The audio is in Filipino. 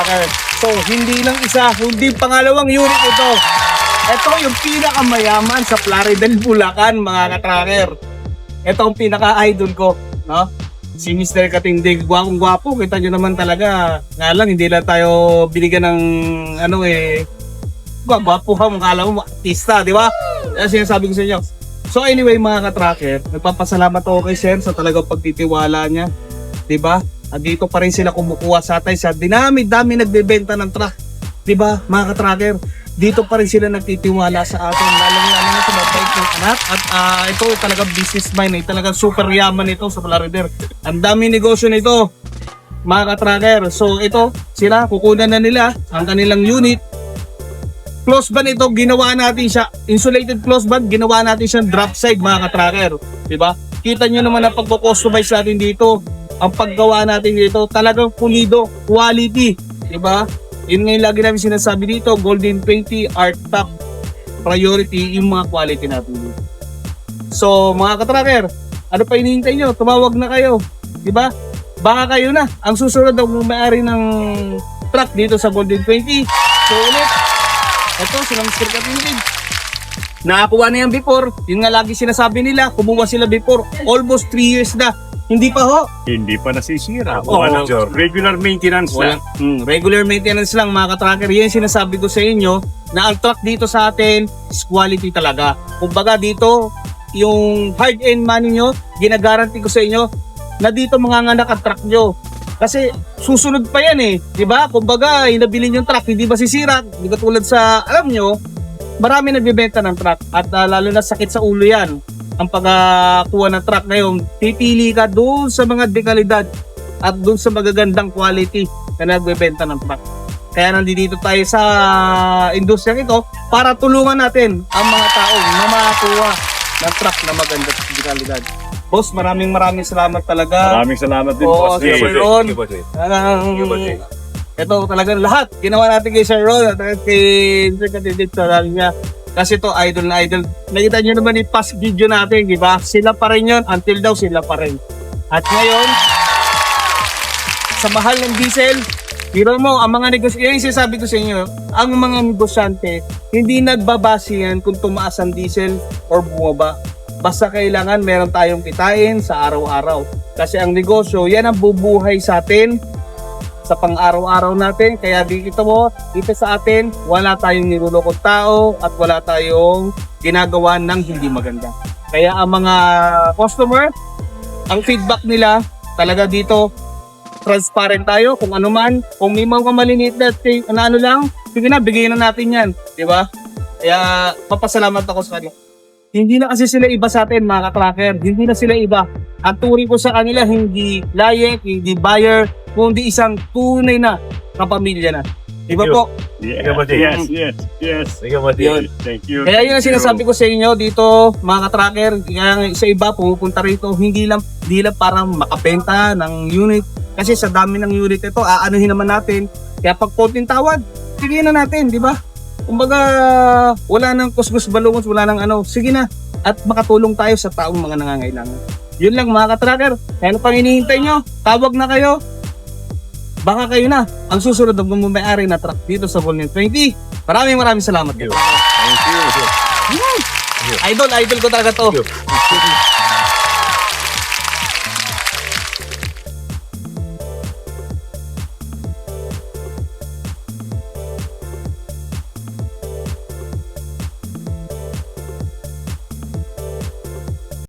tracker. So, hindi lang isa, hindi pangalawang unit ito. Ito yung pinakamayaman sa Plaridel, Bulacan, mga ka-tracker. Ito ang pinaka-idol ko, no? Si Mr. Katingdig, gwapong-gwapo. Kita nyo naman talaga. Nga lang, hindi lang tayo binigyan ng, gwapo ka, mukha mo, artista, di ba? Kasi sinasabi ko sa inyo. So anyway, mga ka-tracker, nagpapasalamat ako kay Sir sa talagang pagtitiwala niya. Di ba? At dito pa rin sila kumukuha sa atin sa dinami-dami nagbebenta ng truck. Di ba, mga ka-tracker? Dito pa rin sila nagtitiwala sa atin. Lalong-lalo na sa mabait ng anak. At ito talagang businessman. Talagang super yaman ito sa Plaridel. Ang dami negosyo nito, mga ka-tracker. So ito, sila, kukunan na nila ang kanilang unit. Close band ito, ginawa natin siya. Insulated close band, ginawa natin siyang drop side, mga ka-tracker. Diba? Kita nyo naman ang pagpo-customize natin dito. Ang paggawa natin dito, talagang pulido, quality. Diba? Yun ngayon lagi namin sinasabi dito, Golden 20, Art Top, priority yung mga quality natin dito. So, mga ka-tracker, ano pa hinihintay nyo? Tumawag na kayo. Diba? Baka kayo na ang susunod na may-ari ng truck dito sa Golden 20. So, ulit. Ito, silang Mr. Katingdig. Nakakuha na yan before. Yun nga lagi sinasabi nila, kumuha sila before. Almost 3 years na. Hindi pa ho. Hindi pa nasisira. Oo, Regular maintenance lang. Regular maintenance lang, mga ka-tracker. Yan sinasabi ko sa inyo na ang truck dito sa atin is quality talaga. Kumbaga dito, yung hard-earned money nyo, ginagaranti ko sa inyo na dito manganganak ang truck nyo. Kasi susunod pa yan eh. Diba? Kumbaga, inabilin yung truck, hindi masisira. Hindi ka tulad sa, alam nyo, marami nagbibenta ng truck. At lalo na sakit sa ulo yan. Ang pagkuha ng truck ngayon, pipili ka doon sa mga dekalidad at doon sa magagandang quality na nagbebenta ng truck. Kaya nandito tayo sa industriyang ito para tulungan natin ang mga taong na makakuha ng truck na magandang dekalidad. Boss, maraming salamat talaga. Maraming salamat din, Oo, boss. Sir Ron. Ito talaga lahat. Ginawa natin kay Sir Ron at kay Sir Katingdig sa niya. Kasi to idol na idol. Nakita nyo naman yung past video natin, di ba? Sila pa rin yun. Until daw, sila pa rin. At ngayon, sa mahal ng diesel, biro mo, ang mga negosyante, yung sinasabi ko sa inyo, ang mga negosyante, hindi nagbabase yan kung tumaas ang diesel or bumaba. Basta kailangan meron tayong kitain sa araw-araw. Kasi ang negosyo, yan ang bubuhay sa atin sa pang-araw-araw natin. Kaya dito sa atin, wala tayong nilulokot tao at wala tayong ginagawa ng hindi maganda. Kaya ang mga customer, ang feedback nila talaga dito, transparent tayo kung ano man. Kung may mga maliliit na ano lang, sige na, bigyan na natin yan. Di ba? Kaya papasalamat ako sa kanila. Hindi na kasi sila iba sa atin, mga ka-tracker. Hindi na sila iba. Ang turing ko sa kanila, hindi layek, hindi buyer, kundi isang tunay na kapamilya na. Diba po? Yes. Thank you. Kaya yun ang sinasabi ko sa inyo dito, mga ka-tracker, kaya sa iba pumupunta rito, hindi lang parang makapenta ng unit. Kasi sa dami ng unit ito, aanuhin naman natin. Kaya pag konting tawad, sige na natin, di ba? Kumbaga, wala nang kuskus balungos, wala nang ano, sige na. At makatulong tayo sa taong mga nangangailangan. Yun lang, mga ka-tracker. Kaya ano pang hinihintay nyo? Tawag na kayo. Baka kayo na ang susunod na may-ari na truck dito sa Golden 20. Maraming salamat. Thank you. Idol ko talaga to.